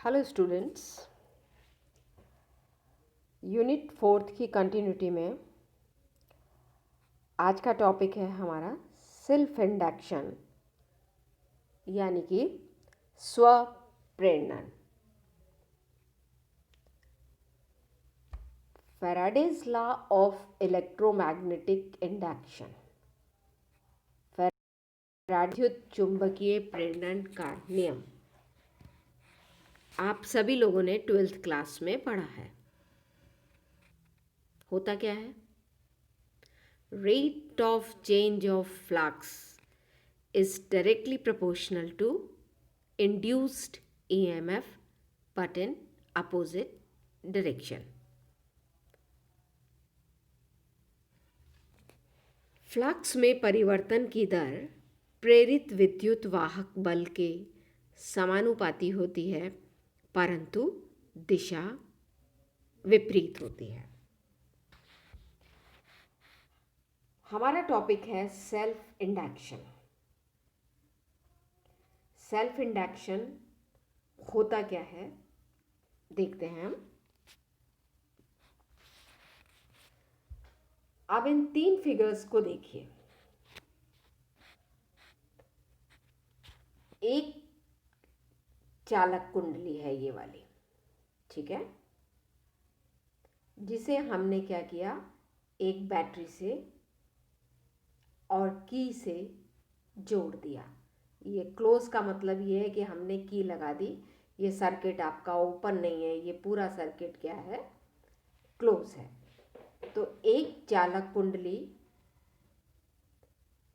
Hello students, unit 4 की continuity में आज का टॉपिक है हमारा सेल्फ इंडक्शन यानी कि स्व प्रेरणा। Faraday's law of electromagnetic induction, विद्युत चुंबकीय प्रेरण का नियम आप सभी लोगों ने 12th क्लास में पढ़ा है। होता क्या है? Rate of change of flux is directly proportional to induced EMF but in opposite direction. Flux में परिवर्तन की दर प्रेरित विद्युत वाहक बल के समानुपाती होती है, परंतु दिशा विपरीत होती है। हमारा टॉपिक है सेल्फ इंडक्शन। सेल्फ इंडक्शन होता क्या है देखते हैं हम। अब इन 3 फिगर्स को देखिए। एक चालक कुंडली है ये वाली, ठीक है, जिसे हमने क्या किया, एक बैटरी से और की से जोड़ दिया। ये क्लोज का मतलब ये है कि हमने की लगा दी। ये सर्किट आपका ओपन नहीं है, ये पूरा सर्किट क्या है, क्लोज है। तो एक चालक कुंडली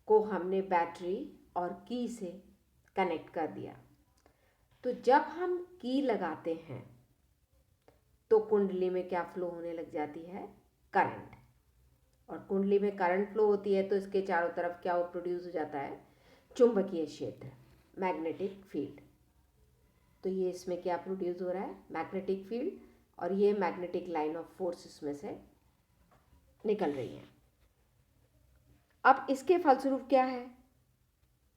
को हमने बैटरी और की से कनेक्ट कर दिया। तो जब हम की लगाते हैं तो कुंडली में क्या फ्लो होने लग जाती है, करंट। और कुंडली में करंट फ्लो होती है तो इसके चारों तरफ क्या प्रोड्यूस हो जाता है, चुंबकीय क्षेत्र, मैग्नेटिक फील्ड। तो ये इसमें क्या प्रोड्यूस हो रहा है, मैग्नेटिक फील्ड, और ये मैग्नेटिक लाइन ऑफ फोर्स इसमें से निकल रही है। अब इसके फलस्वरूप क्या है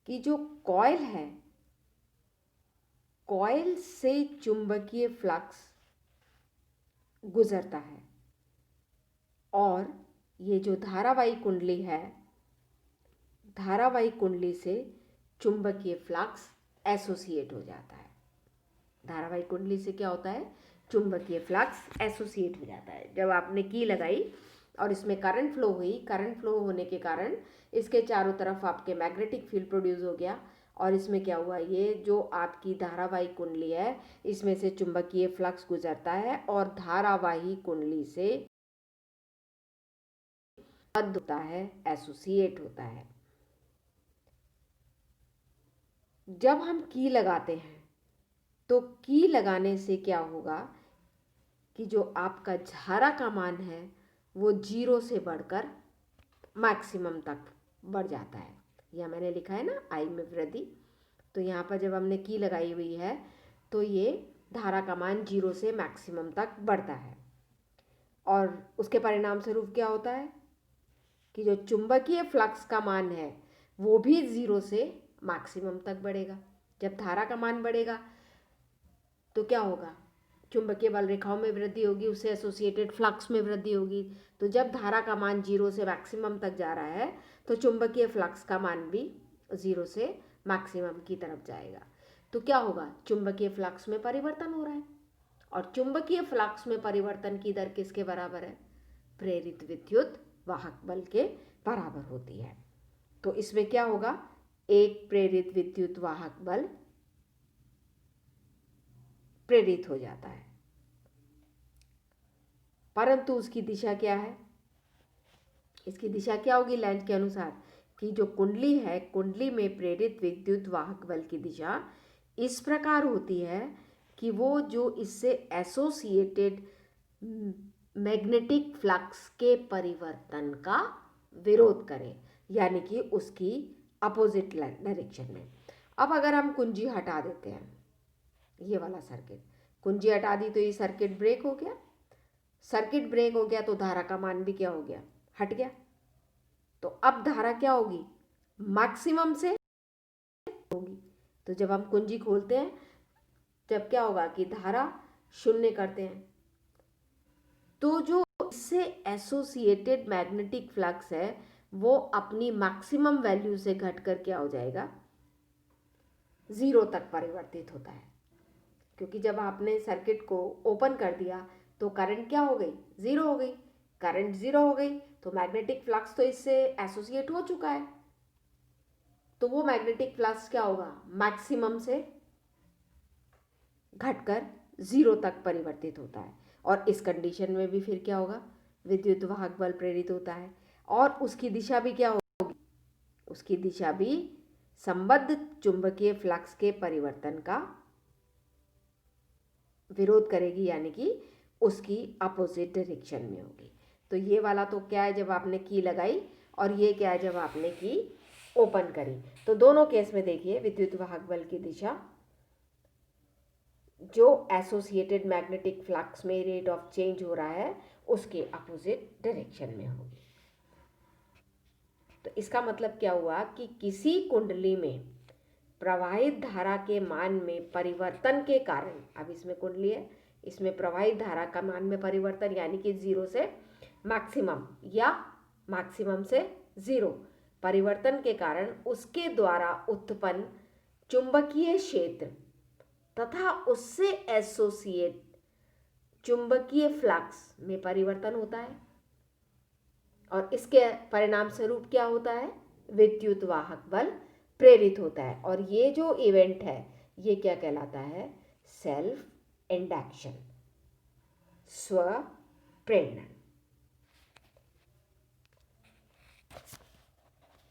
कि जो कॉइल है, कॉइल से चुंबकीय फ्लक्स गुजरता है और ये जो धारावाही कुंडली है, धारावाही कुंडली से चुंबकीय फ्लक्स एसोसिएट हो जाता है। धारावाही कुंडली से क्या होता है, चुंबकीय फ्लक्स एसोसिएट हो जाता है। जब आपने की लगाई और इसमें करंट फ्लो हुई, करंट फ्लो होने के कारण इसके चारों तरफ आपके मैग्नेटिक फील्ड प्रोड्यूस हो गया और इसमें क्या हुआ, ये जो आपकी धारावाही कुंडली है इसमें से चुंबकीय फ्लक्स गुजरता है और धारावाही कुंडली से बद्ध होता है, एसोसिएट होता है। जब हम की लगाते हैं तो की लगाने से क्या होगा कि जो आपका धारा का मान है वो 0 से बढ़कर मैक्सिमम तक बढ़ जाता है। यह मैंने लिखा है ना, आई में वृद्धि। तो यहाँ पर जब हमने की लगाई हुई है तो ये धारा का मान 0 से मैक्सिमम तक बढ़ता है और उसके परिणाम स्वरूप क्या होता है कि जो चुंबकीय फ्लक्स का मान है वो भी 0 से मैक्सिमम तक बढ़ेगा। जब धारा का मान बढ़ेगा तो क्या होगा, चुंबकीय बल रेखाओं में वृद्धि होगी, उससे एसोसिएटेड फ्लक्स में वृद्धि होगी। तो जब धारा का मान 0 से मैक्सिमम तक जा रहा है तो चुंबकीय फ्लक्स का मान भी 0 से मैक्सिमम की तरफ जाएगा। तो क्या होगा, चुंबकीय फ्लक्स में परिवर्तन हो रहा है और चुंबकीय फ्लक्स में परिवर्तन की दर किसके बराबर है, प्रेरित विद्युत वाहक बल के बराबर होती है। तो इसमें क्या होगा, एक प्रेरित विद्युत वाहक बल प्रेरित हो जाता है, परंतु उसकी दिशा क्या है, इसकी दिशा क्या होगी लेंथ के अनुसार, कि जो कुंडली है, कुंडली में प्रेरित विद्युत वाहक बल की दिशा इस प्रकार होती है कि वो जो इससे एसोसिएटेड मैग्नेटिक फ्लक्स के परिवर्तन का विरोध करे, यानी कि उसकी अपोजिट डायरेक्शन में। अब अगर हम कुंजी हटा देते हैं, ये वाला सर्किट, कुंजी हटा दी तो ये सर्किट ब्रेक हो गया। सर्किट ब्रेक हो गया तो धारा का मान भी क्या हो गया, हट गया। तो अब धारा क्या होगी, मैक्सिमम से होगी। तो जब हम कुंजी खोलते हैं जब क्या होगा कि धारा शून्य करते हैं तो जो इससे एसोसिएटेड मैग्नेटिक फ्लक्स है वो अपनी मैक्सिमम वैल्यू से घटकर क्या हो जाएगा, 0 तक परिवर्तित होता है। क्योंकि जब आपने सर्किट को ओपन कर दिया तो करंट क्या हो गई, 0 हो गई। करंट 0 हो गई तो मैग्नेटिक फ्लक्स तो इससे एसोसिएट हो चुका है, तो वो मैग्नेटिक फ्लक्स क्या होगा, मैक्सिमम से घटकर 0 तक परिवर्तित होता है। और इस कंडीशन में भी फिर क्या होगा, विद्युत वाहक बल प्रेरित होता है और उसकी दिशा भी क्या होगी, उसकी दिशा भी संबद्ध चुंबकीय फ्लक्स के परिवर्तन का विरोध करेगी, यानी कि उसकी अपोजिट डायरेक्शन में होगी। तो ये वाला तो क्या है जब आपने की लगाई, और ये क्या है जब आपने की ओपन करी। तो दोनों केस में देखिए विद्युत वाहक बल की दिशा जो एसोसिएटेड मैग्नेटिक फ्लक्स में रेट ऑफ चेंज हो रहा है उसके अपोजिट डायरेक्शन में होगी। तो इसका मतलब क्या हुआ कि किसी कुंडली में प्रवाहित धारा के मान में परिवर्तन के कारण, अब इसमें कुंडली है, इसमें प्रवाहित धारा का मान में परिवर्तन यानी कि 0 से मैक्सिमम या मैक्सिमम से 0 परिवर्तन के कारण उसके द्वारा उत्पन्न चुंबकीय क्षेत्र तथा उससे एसोसिएट चुंबकीय फ्लक्स में परिवर्तन होता है और इसके परिणाम स्वरूप क्या होता है, विद्युत वाहक बल प्रेरित होता है। और ये जो इवेंट है ये क्या कहलाता है, सेल्फ इंडक्शन, स्व प्रेरणा।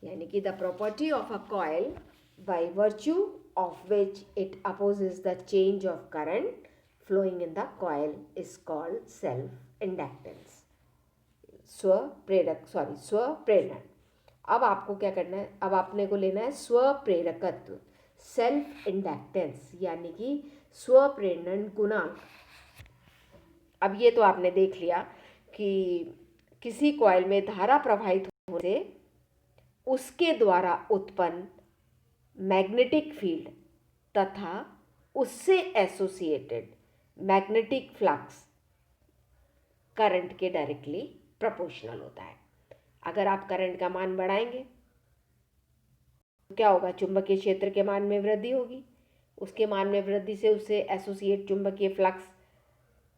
यानी कि the property of a coil by virtue of which it opposes the change of current flowing in the coil is called self inductance, स्व प्रेरण। अब आपको क्या करना है, अब आपने को लेना है स्व प्रेरकत्व, सेल्फ इंडक्टेंस यानी कि स्व प्रेरण गुणांक। अब ये तो आपने देख लिया कि किसी कॉइल में धारा प्रवाहित होने से उसके द्वारा उत्पन्न मैग्नेटिक फील्ड तथा उससे एसोसिएटेड मैग्नेटिक फ्लक्स करंट के डायरेक्टली प्रोपोर्शनल होता है। अगर आप करंट का मान बढ़ाएंगे तो क्या होगा, चुंबकीय क्षेत्र के मान में वृद्धि होगी, उसके मान में वृद्धि से उससे एसोसिएट चुंबकीय फ्लक्स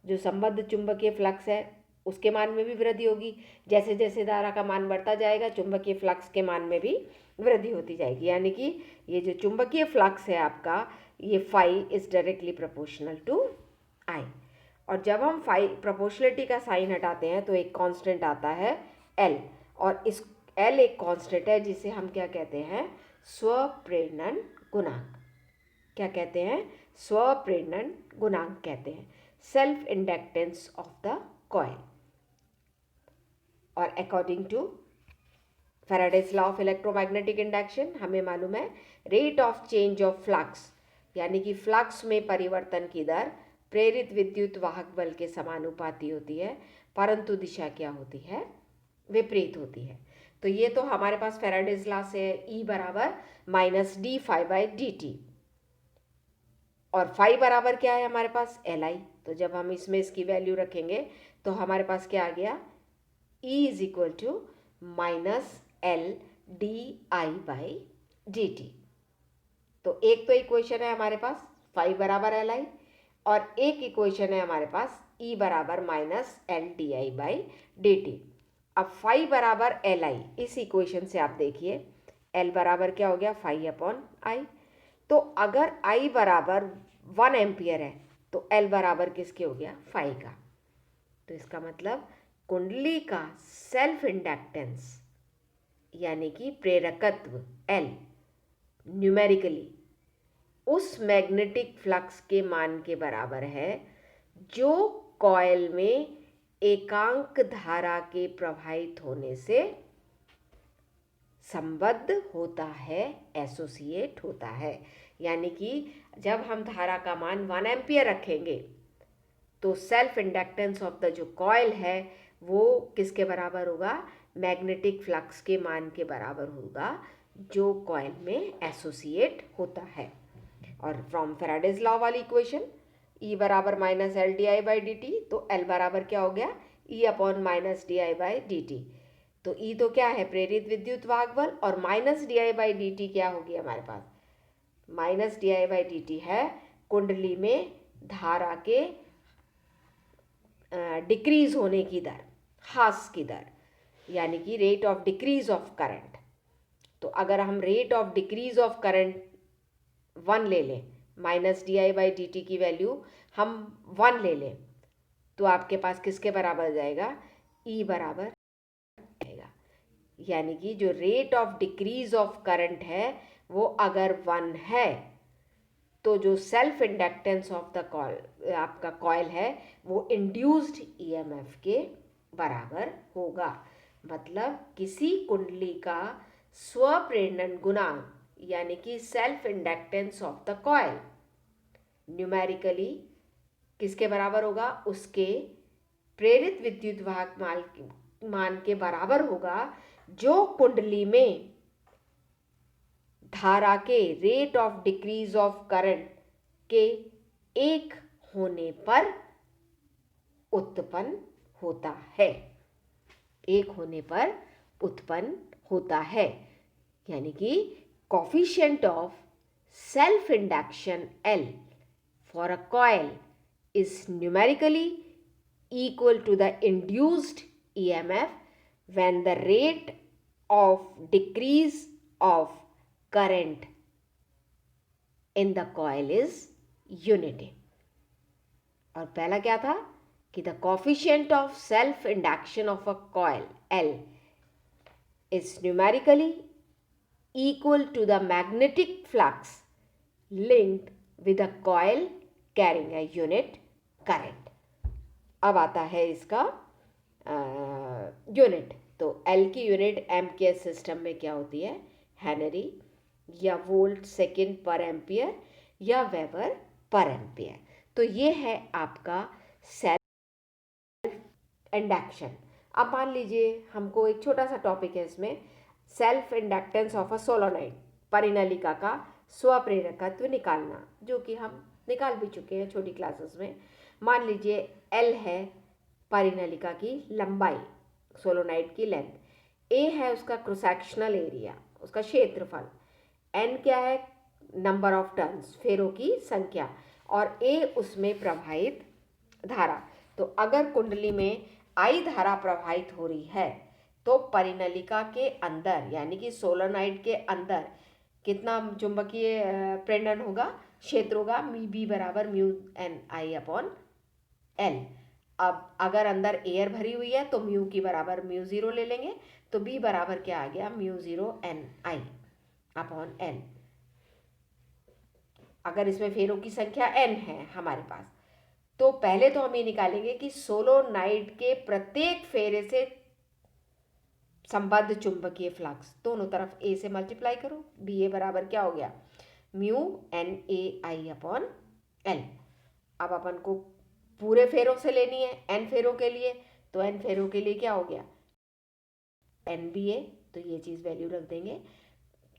जो संबद्ध चुंबकीय फ्लक्स है उसके मान में भी वृद्धि होगी। जैसे जैसे धारा का मान बढ़ता जाएगा चुंबकीय फ्लक्स के मान में भी वृद्धि होती जाएगी। यानी कि ये जो चुंबकीय फ्लक्स है आपका, ये phi is directly proportional to I. और जब हम फाई प्रोपोर्शनलिटी का साइन हटाते हैं तो एक कांस्टेंट आता है एल, और इस एल एक कांस्टेंट है जिसे हम क्या कहते हैं, स्वप्रेरणन गुणांक। क्या कहते हैं, स्वप्रेरणन गुणांक कहते हैं, self inductance of the coil. और according to Faraday's law of electromagnetic induction हमें मालूम है rate of change of flux यानी कि फ्लक्स में परिवर्तन की दर प्रेरित विद्युत वाहक बल के समानुपाती होती है, परंतु दिशा क्या होती है, विपरीत होती है। तो ये तो हमारे पास फैराडेज लॉ से E बराबर minus d phi by D t, और फाई बराबर क्या है हमारे पास, एल आई। तो जब हम इसमें इसकी वैल्यू रखेंगे तो हमारे पास क्या आ गया, E is equal to minus L d I by D t. तो एक तो इक्वेशन है हमारे पास फाई बराबर एल आई, और एक इक्वेशन है हमारे पास E बराबर minus L d I by D T. अब फाई बराबर एल आई, इस इक्वेशन से आप देखिए एल बराबर क्या हो गया, फाई अपॉन आई। तो अगर I बराबर 1 एम्पियर है तो L बराबर किसके हो गया, फाई का। तो इसका मतलब कुंडली का सेल्फ इंडक्टेंस यानी कि प्रेरकत्व L न्यूमेरिकली उस मैग्नेटिक फ्लक्स के मान के बराबर है जो कॉइल में एकांक धारा के प्रवाहित होने से संबद्ध होता है, एसोसिएट होता है। यानी कि जब हम धारा का मान 1 एम्पियर रखेंगे तो सेल्फ इंडक्टेंस ऑफ द जो कॉइल है वो किसके बराबर होगा, मैग्नेटिक फ्लक्स के मान के बराबर होगा जो कॉइल में एसोसिएट होता है। और फ्रॉम फेराडेज लॉ वाली इक्वेशन E बराबर minus L d I by D t, तो L बराबर क्या हो गया, E upon minus D I by D t. तो E तो क्या है, प्रेरित विद्युत वाहक बल, और minus D I by D T क्या होगी हमारे पास, minus D I by D T है कुंडली में धारा के डिक्रीज होने की दर, ह्रास की दर, यानी कि rate of decrease of current. तो अगर हम rate of decrease of current 1 ले लें, minus D I by D T की वैल्यू हम 1 ले लें, तो आपके पास किसके बराबर जाएगा, E बराबर आएगा। यानी कि जो rate of decrease of current है वो अगर 1 है तो जो self inductance of the coil, आपका कॉइल है, वो इंड्यूस्ड ईएमएफ के बराबर होगा। मतलब किसी कुंडली का स्वप्रेरणन गुणांक यानी कि self inductance of the coil numerically किसके बराबर होगा, उसके प्रेरित विद्युत वाहक मान के बराबर होगा जो कुंडली में धारा के rate of decrease of current के 1 होने पर उत्पन्न होता है, 1 होने पर उत्पन्न होता है। यानी कि coefficient of self induction L for a coil is numerically equal to the induced EMF when the rate of decrease of current in the coil is unity। और पहला क्या था कि the coefficient of self induction of a coil L is numerically equal to the magnetic flux linked with a coil carrying a unit current। अब आता है इसका unit. तो L की यूनिट एम्पियर सिस्टम में क्या होती है, हेनरी या वोल्ट सेकेंड पर एम्पियर या वेबर पर एम्पियर। तो ये है आपका सेल्फ इंडक्शन। अब मान लीजिए हमको एक छोटा सा टॉपिक है इसमें, self inductance of a solenoid, परिनलिका का स्वप्रेरकत्व निकालना, जो कि हम निकाल भी चुके हैं छोटी क्लासेस में। मान लीजिए L है परिनलिका की लंबाई, सोलोनाइड की लेंथ, A है उसका क्रॉस सेक्शनल एरिया, उसका क्षेत्रफल, N क्या है, नंबर ऑफ टर्न्स, फेरों की संख्या, और A उसमें प्रवाहित धारा। तो अगर कुंडली में I धारा प्रवाहित हो रही है तो परिनलिका के अंदर यानी कि सोलोनाइड के अंदर कितना चुंबकीय प्रेरण होगा, क्षेत्र होगा, B बराबर म्यू एन आई अपॉन L। अब अगर अंदर एयर भरी हुई है तो म्यू की बराबर म्यू 0 ले लेंगे, तो B बराबर क्या आ गया, म्यू 0 एन आई अपॉन L। अगर इसमें फेरों की संख्या n है हमारे पास, तो पहले तो हम ये निकालेंगे कि सोलोनाइड के प्रत्येक फेरे से संबद्ध चुंबकीय फ्लक्स, दोनों तरफ A से मल्टीप्लाई करो, BA बराबर क्या हो गया, mu N A I upon L। अब अपन को पूरे फेरों से लेनी है n फेरों के लिए, तो n फेरों के लिए क्या हो गया, NBA, तो ये चीज़ वैल्यू रख देंगे,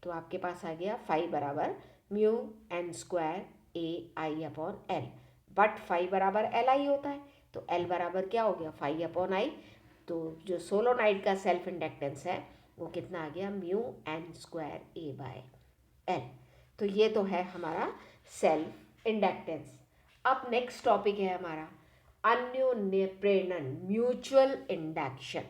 तो आपके पास आ गया फाई बराबर mu N square A I upon L, but phi बराबर एल आई होता है, तो L बराबर क्या हो गया, फाई अपॉन आई। तो जो सोलोनाइड का सेल्फ इंडक्टेंस है वो कितना आ गया, म्यू एन स्क्वायर ए बाय L। तो ये तो है हमारा सेल्फ इंडक्टेंस। अब नेक्स्ट टॉपिक है हमारा अन्योन्य प्रेरण, म्यूचुअल इंडक्शन।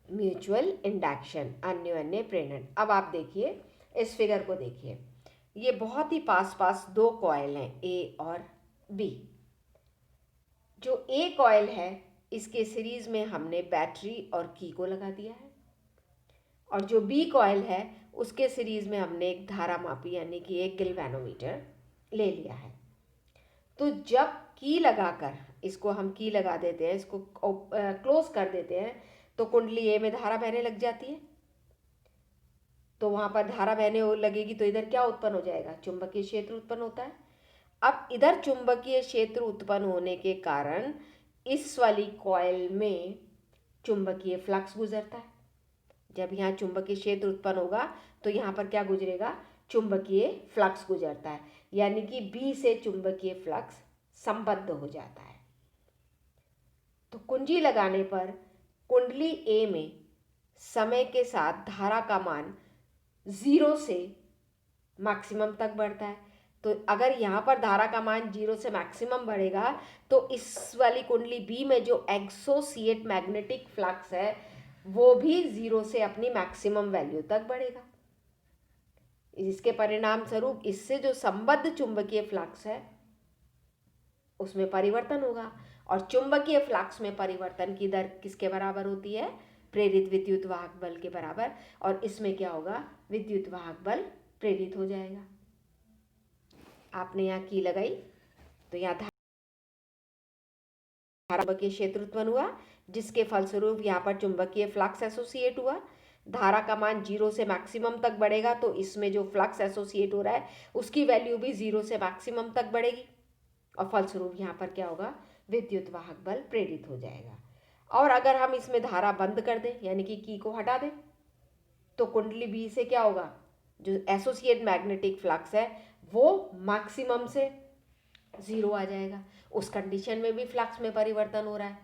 म्यूचुअल इंडक्शन, अन्योन्य प्रेरण। अब आप देखिए इस फिगर को, देखिए ये बहुत ही पास पास दो कॉइल हैं, A और B। जो A कॉइल है इसके सीरीज में हमने बैटरी और की को लगा दिया है, और जो B कॉइल है उसके सीरीज में हमने एक धारा मापी यानी कि एक गैल्वेनोमीटर ले लिया है। तो जब की लगाकर, इसको हम की लगा देते हैं, इसको क्लोज कर देते हैं, तो कुंडली A में धारा बहने लग जाती है। तो वहाँ पर धारा बहने लगेगी तो इधर क्या उत्पन्न हो जाएगा, चुंबकीय क्षेत्र उत्पन्न होता है। अब इधर चुंबकीय क्षेत्र उत्पन्न होने के कारण इस वाली कॉइल में चुंबकीय फ्लक्स गुजरता है। जब यहाँ चुंबकीय क्षेत्र उत्पन्न होगा तो यहाँ पर क्या गुजरेगा, चुंबकीय फ्लक्स गुजरता है, यानी कि बी से चुंबकीय फ्लक्स संबद्ध हो जाता है। तो कुंजी लगाने पर कुंडली ए में समय के साथ धारा का मान 0 से मैक्सिमम तक बढ़ता है। तो अगर यहाँ पर धारा का मान 0 से मैक्सिमम बढ़ेगा तो इस वाली कुंडली बी में जो एसोसिएट मैग्नेटिक फ्लक्स है वो भी 0 से अपनी मैक्सिमम वैल्यू तक बढ़ेगा। इसके परिणाम स्वरूप इससे जो संबद्ध चुंबकीय फ्लक्स है उसमें परिवर्तन होगा, और चुंबकीय फ्लक्स में परिवर्तन की दर किसके बराबर होती है? प्रेरित विद्युत वाहक बल के बराबर। और इसमें क्या होगा? विद्युत वाहक बल प्रेरित हो जाएगा। आपने यहाँ की लगाई तो यहाँ धारा चुंबकीय क्षेत्र उत्पन्न हुआ, जिसके फलस्वरूप यहाँ पर चुंबकीय फ्लक्स एसोसिएट हुआ। धारा का मान 0 से मैक्सिमम तक बढ़ेगा तो इसमें जो फ्लक्स एसोसिएट हो रहा है उसकी वैल्यू भी 0 से मैक्सिमम तक बढ़ेगी, और फलस्वरूप यहाँ पर क्या होगा? विद्युत वाहक बल प्रेरित हो जाएगा। और अगर हम इसमें धारा बंद कर दें, यानी कि की को हटा दें, तो कुंडली बी से क्या होगा? जो एसोसिएट मैग्नेटिक फ्लक्स है वो मैक्सिमम से 0 आ जाएगा। उस कंडीशन में भी फ्लक्स में परिवर्तन हो रहा है,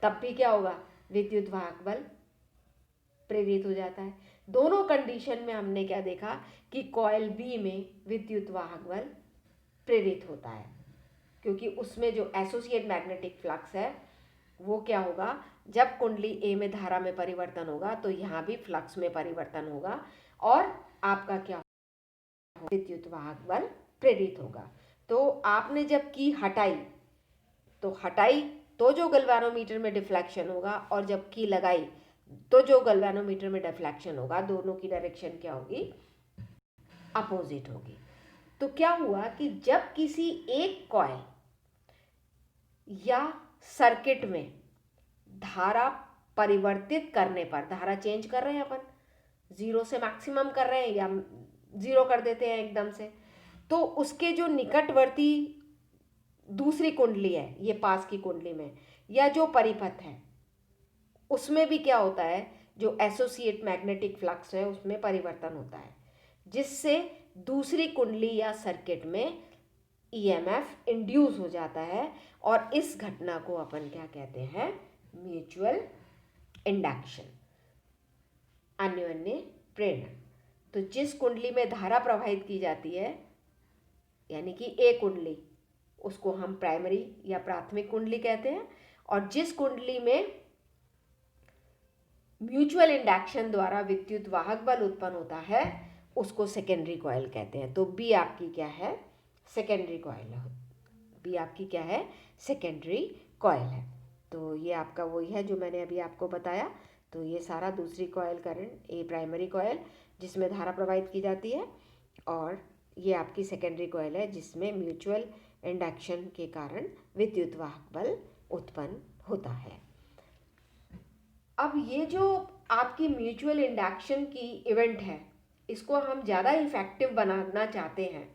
तब भी क्या होगा? विद्युत वाहक बल प्रेरित हो जाता है। दोनों कंडीशन में हमने क्या देखा कि कॉइल बी में विद्युत वाहक बल प्रेरित होता है, क्योंकि उसमें जो एसोसिएट मैग्नेटिक फ्लक्स है वो क्या होगा? जब कुंडली ए में धारा में परिवर्तन होगा तो यहाँ भी फ्लक्स में परिवर्तन होगा, और आपका क्या होगा? विद्युत वाहक बल प्रेरित होगा। तो आपने जब की हटाई तो जो गैल्वेनोमीटर में डिफ्लेक्शन होगा, और जब की लगाई तो जो गैल्वेनोमीटर में डिफ्लेक्शन होगा, दोनों की डायरेक्शन क्या होगी? अपोजिट होगी। तो क्या हुआ कि जब किसी एक कॉइल या सर्किट में धारा परिवर्तित करने पर, धारा चेंज कर रहे हैं अपन, 0 से मैक्सिमम कर रहे हैं या 0 कर देते हैं एकदम से, तो उसके जो निकटवर्ती दूसरी कुंडली है, ये पास की कुंडली में, या जो परिपथ है उसमें भी क्या होता है? जो एसोसिएट मैग्नेटिक फ्लक्स है उसमें परिवर्तन होता है, जिससे दूसरी कुंडली या सर्किट में ईएमएफ इंड्यूस हो जाता है, और इस घटना को अपन क्या कहते हैं? म्यूचुअल इंडक्शन, अन्योन्य प्रेरण। तो जिस कुंडली में धारा प्रवाहित की जाती है, यानी कि ए कुंडली, उसको हम प्राइमरी या प्राथमिक कुंडली कहते हैं, और जिस कुंडली में म्यूचुअल इंडक्शन द्वारा विद्युत वाहक बल उत्पन्न होता है उसको सेकेंडरी कॉइल कहते हैं। तो बी आपकी क्या है? सेकेंडरी कॉइल है। बी आपकी क्या है? सेकेंडरी कॉइल है। तो ये आपका वही है जो मैंने अभी आपको बताया। तो ये सारा दूसरी कॉइल करंट, ए प्राइमरी कॉइल जिसमें धारा प्रवाहित की जाती है, और ये आपकी सेकेंडरी कॉइल है जिसमें म्यूचुअल इंडक्शन के कारण विद्युत वाहक बल उत्पन्न होता है। अब ये जो आपकी म्यूचुअल इंडक्शन की इवेंट है, इसको हम ज़्यादा इफेक्टिव बनाना चाहते हैं,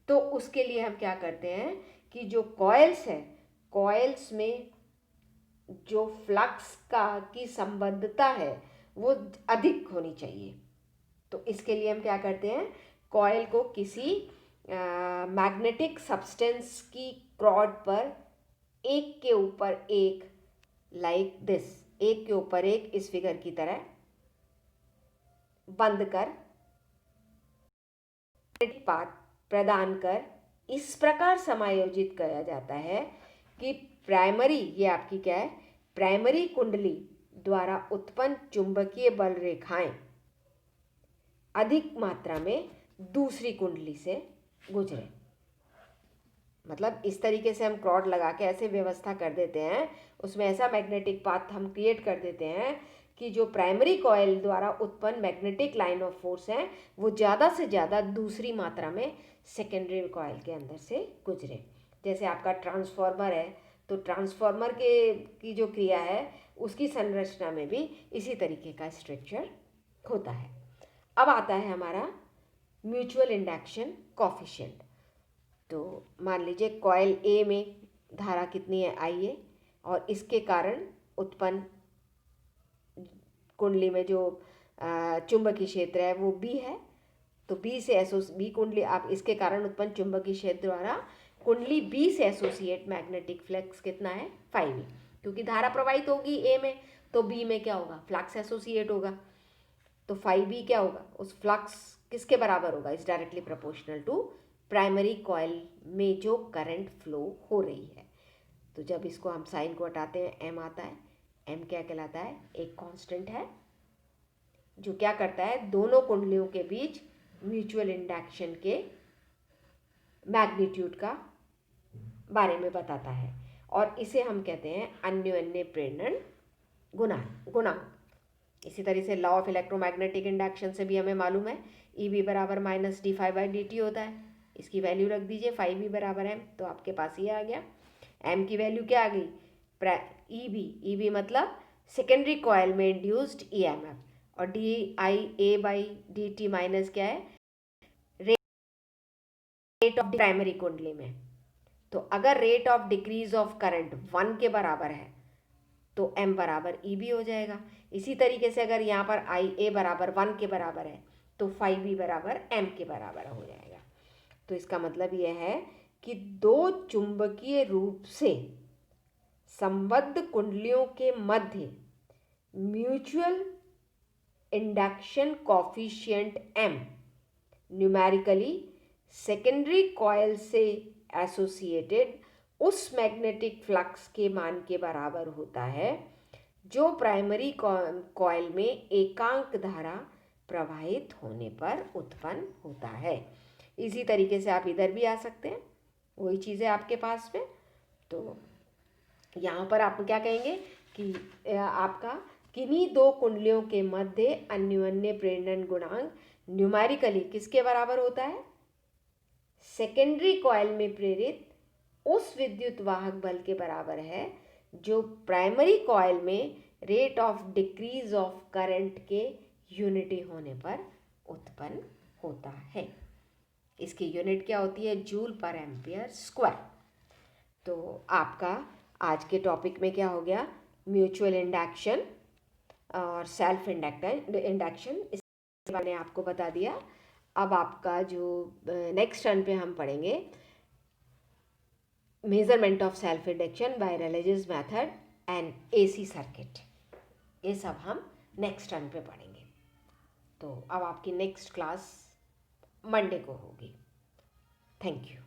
तो उसके लिए हम क्या करते हैं कि जो कॉइल्स है, कॉइल्स में जो फ्लक्स की संबद्धता है वो अधिक होनी चाहिए। तो इसके लिए हम क्या करते हैं? कॉइल को किसी मैग्नेटिक सब्सटेंस की रॉड पर एक के ऊपर एक, लाइक दिस, एक के ऊपर एक इस फिगर की तरह बंद कर, पाथ प्रदान कर इस प्रकार समायोजित किया जाता है कि प्राइमरी, ये आपकी क्या है? प्राइमरी कुंडली द्वारा उत्पन्न चुंबकीय बल रेखाएं अधिक मात्रा में दूसरी कुंडली से गुजरे। मतलब इस तरीके से हम क्रॉड लगा के ऐसे व्यवस्था कर देते हैं, उसमें ऐसा मैग्नेटिक पाथ हम क्रिएट कर देते हैं कि जो प्राइमरी कॉइल द्वारा उत्पन्न मैग्नेटिक लाइन ऑफ फोर्स है वो ज़्यादा से ज़्यादा दूसरी मात्रा में सेकेंडरी कॉइल के अंदर से गुजरे। जैसे आपका ट्रांसफार्मर है, तो ट्रांसफार्मर की जो क्रिया है उसकी संरचना में भी इसी तरीके का स्ट्रक्चर होता है। अब आता है हमारा म्यूचुअल इंडक्शन कोफिशिएंट। तो मान लीजिए कॉइल ए में धारा कितनी है, आई है, और इसके कारण उत्पन्न कुंडली में जो चुंबकीय क्षेत्र है वो बी है, तो बी कुंडली आप इसके कारण उत्पन्न चुंबकीय क्षेत्र द्वारा कुंडली बी से एसोसिएट मैग्नेटिक फ्लक्स कितना है 5e, क्योंकि धारा प्रवाहित होगी ए में तो बी में क्या होगा फ्लक्स एसोसिएट होगा, तो 5e क्या होगा उस फ्लक्स किसके बराबर होगा, is directly proportional to primary coil में जो करंट फ्लो हो रही है। तो जब इसको हम साइन को हटाते हैं एम आता है, एम क्या कहलाता है, एक कांस्टेंट है जो क्या करता है दोनों कुंडलियों के बीच म्यूचुअल इंडक्शन के मैग्नीट्यूड का बारे में बताता है, और इसे हम कहते हैं अन्योन्य प्रेरण गुणांक। इसी तरह से लॉ ऑफ इलेक्ट्रोमैग्नेटिक इंडक्शन से भी हमें मालूम है ई बी बराबर minus D five by D T होता है। इसकी वैल्यू रख दीजिए 5e बराबर एम, तो आपके पास ये आ गया। एम की वैल्यू क्या आ गई, ई बी मतलब सेकेंडरी कॉयल में इंड्यूस्ड ईएमएफ, और D I A by D T minus क्या है रेट ऑफ प्राइमरी कुंडली में। तो अगर rate of decrease of current 1 के बराबर है तो m बराबर ई बी हो जाएगा। इसी तरीके से अगर यहाँ पर आई ए बराबर 1 के बराबर है तो 5e बराबर m के बराबर हो जाएगा। तो इसका मतलब यह है कि दो चुंबकीय रूप से संबद्ध कुंडलियों के मध्य mutual induction coefficient m numerically secondary coil से एसोसिएटेड उस मैग्नेटिक फ्लक्स के मान के बराबर होता है जो प्राइमरी कॉयल में एकांक धारा प्रवाहित होने पर उत्पन्न होता है। इसी तरीके से आप इधर भी आ सकते हैं, वही चीज़ें आपके पास में। तो यहाँ पर आप क्या कहेंगे कि आपका किन्हीं दो कुंडलियों के मध्य अन्योन्य प्रेरण गुणांक न्यूमेरिकली किसके बराबर होता है, सेकेंडरी कॉइल में प्रेरित उस विद्युत वाहक बल के बराबर है जो प्राइमरी कॉइल में rate of decrease of current के यूनिटी होने पर उत्पन्न होता है। इसकी यूनिट क्या होती है, जूल पर एम्पियर स्क्वायर। तो आपका आज के टॉपिक में क्या हो गया, म्यूचुअल इंडक्शन और सेल्फ इंडक्शन, इस मैंने आपको बता दिया। अब आपका जो नेक्स्ट टर्न पे हम पढ़ेंगे measurement of self induction by Rayleigh's method and AC circuit, ये सब हम नेक्स्ट टर्न पे पढ़ेंगे। तो अब आपकी नेक्स्ट क्लास मंडे को होगी। Thank you.